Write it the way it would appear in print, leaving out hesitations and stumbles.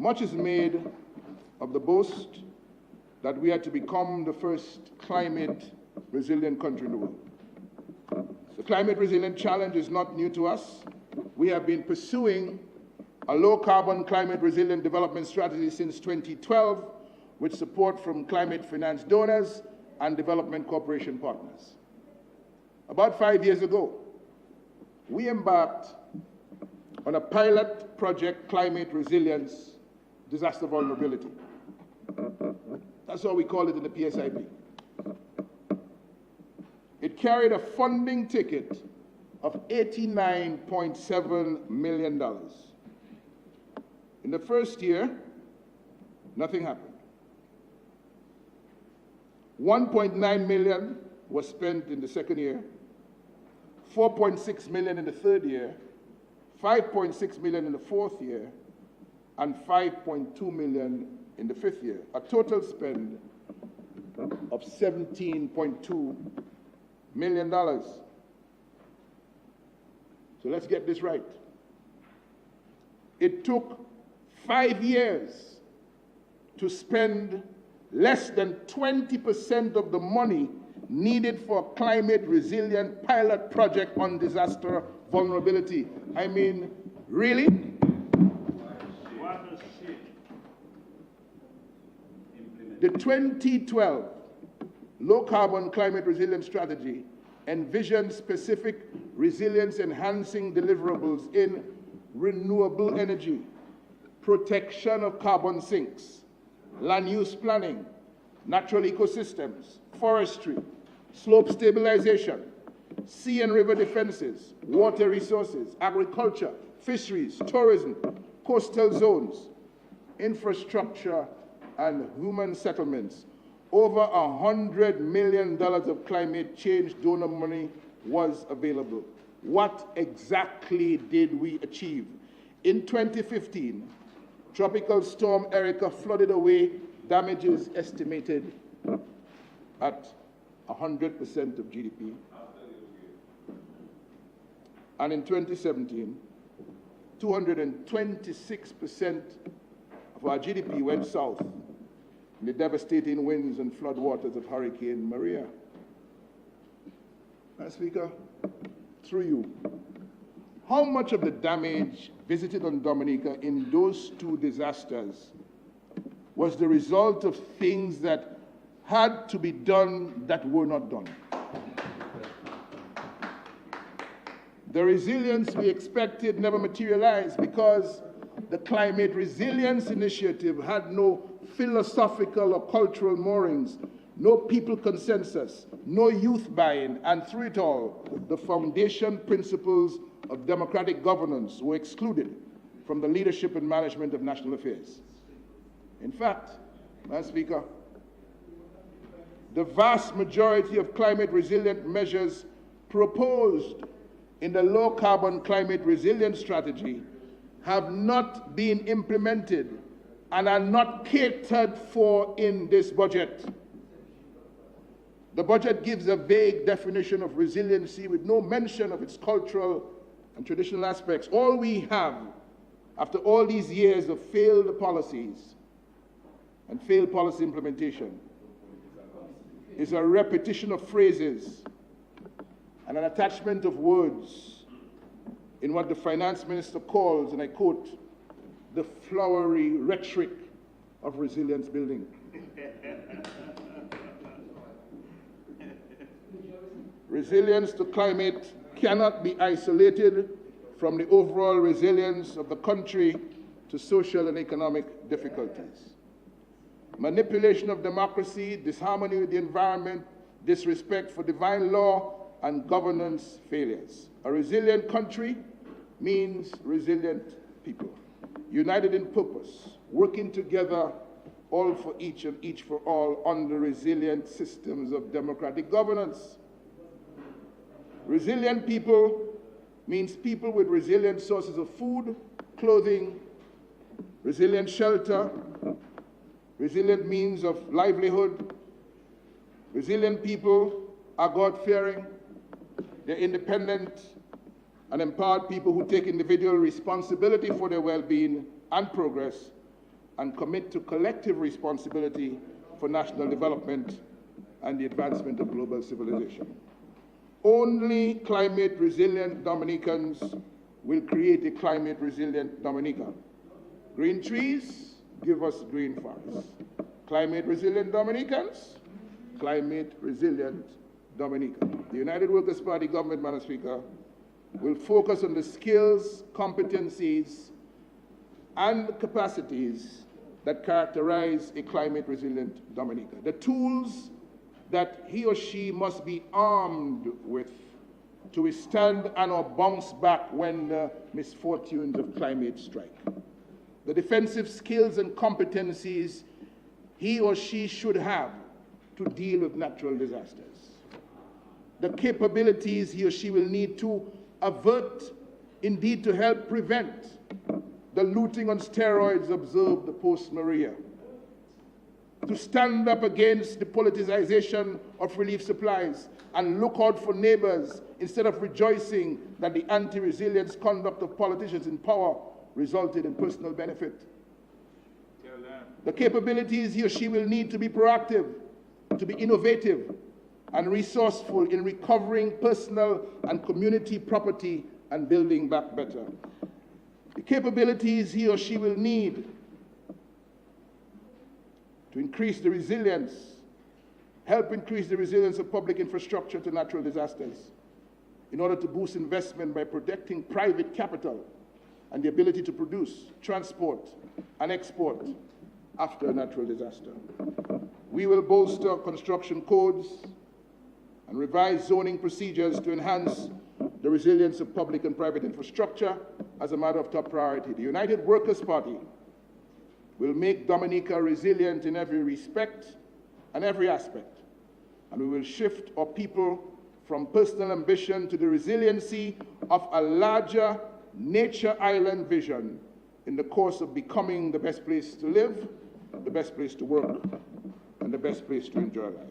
Much is made of the boast that we are to become the first climate-resilient country in the world. The climate-resilient challenge is not new to us. We have been pursuing a low-carbon climate-resilient development strategy since 2012 with support from climate finance donors and development cooperation partners. About 5 years ago, we embarked on a pilot project, Climate Resilience Disaster Vulnerability. That's what we call it in the PSIP. It carried a funding ticket of $89.7 million. In the first year, nothing happened. 1.9 million was spent in the second year, 4.6 million in the third year, 5.6 million in the fourth year, and 5.2 million in the fifth year, a total spend of $17.2 million. So let's get this right. It took 5 years to spend less than 20% of the money needed for a climate-resilient pilot project on disaster vulnerability. I mean, really? The 2012 low-carbon climate-resilient strategy envisioned specific resilience-enhancing deliverables in renewable energy, protection of carbon sinks, land use planning, natural ecosystems, forestry, slope stabilization, sea and river defenses, water resources, agriculture, fisheries, tourism, coastal zones, infrastructure, and human settlements. Over $100 million of climate change donor money was available. What exactly did we achieve? In 2015, Tropical Storm Erica flooded away, damages estimated at 100% of GDP. And in 2017, 226% of our GDP went south in the devastating winds and floodwaters of Hurricane Maria. Madam Speaker, through you, how much of the damage visited on Dominica in those two disasters was the result of things that had to be done that were not done? The resilience we expected never materialized because the Climate Resilience Initiative had no philosophical or cultural moorings, no people consensus, no youth buy-in, and through it all, the foundation principles of democratic governance were excluded from the leadership and management of national affairs. In fact, Madam Speaker, the vast majority of climate resilient measures proposed in the low carbon climate resilience strategy have not been implemented and are not catered for in this budget. The budget gives a vague definition of resiliency with no mention of its cultural and traditional aspects. All we have, after all these years of failed policies and failed policy implementation, is a repetition of phrases and an attachment of words in what the finance minister calls, and I quote, the flowery rhetoric of resilience building. Resilience to climate cannot be isolated from the overall resilience of the country to social and economic difficulties. Manipulation of democracy, disharmony with the environment, disrespect for divine law, and governance failures. A resilient country means resilient people, united in purpose, working together, all for each and each for all, under resilient systems of democratic governance. Resilient people means people with resilient sources of food, clothing, resilient shelter, resilient means of livelihood. Resilient people are God-fearing, they're independent and empowered people who take individual responsibility for their well-being and progress, and commit to collective responsibility for national development and the advancement of global civilization. Only climate-resilient Dominicans will create a climate-resilient Dominica. Green trees give us green forests. Climate-resilient Dominicans, climate-resilient Dominica. The United Workers' Party government, Madam Speaker, will focus on the skills, competencies, and capacities that characterize a climate-resilient Dominica. The tools that he or she must be armed with to withstand and/or bounce back when the misfortunes of climate strike. The defensive skills and competencies he or she should have to deal with natural disasters. The capabilities he or she will need to avert, indeed to help prevent, the looting on steroids observed post-Maria. To stand up against the politicization of relief supplies and look out for neighbors instead of rejoicing that the anti-resilience conduct of politicians in power resulted in personal benefit. The capabilities he or she will need to be proactive, to be innovative and resourceful in recovering personal and community property and building back better. The capabilities he or she will need to increase the resilience, help increase the resilience of public infrastructure to natural disasters, in order to boost investment by protecting private capital and the ability to produce, transport, and export after a natural disaster. We will bolster construction codes and revise zoning procedures to enhance the resilience of public and private infrastructure as a matter of top priority. The United Workers' Party will make Dominica resilient in every respect and every aspect, and we will shift our people from personal ambition to the resiliency of a larger nature island vision in the course of becoming the best place to live, the best place to work, and the best place to enjoy life.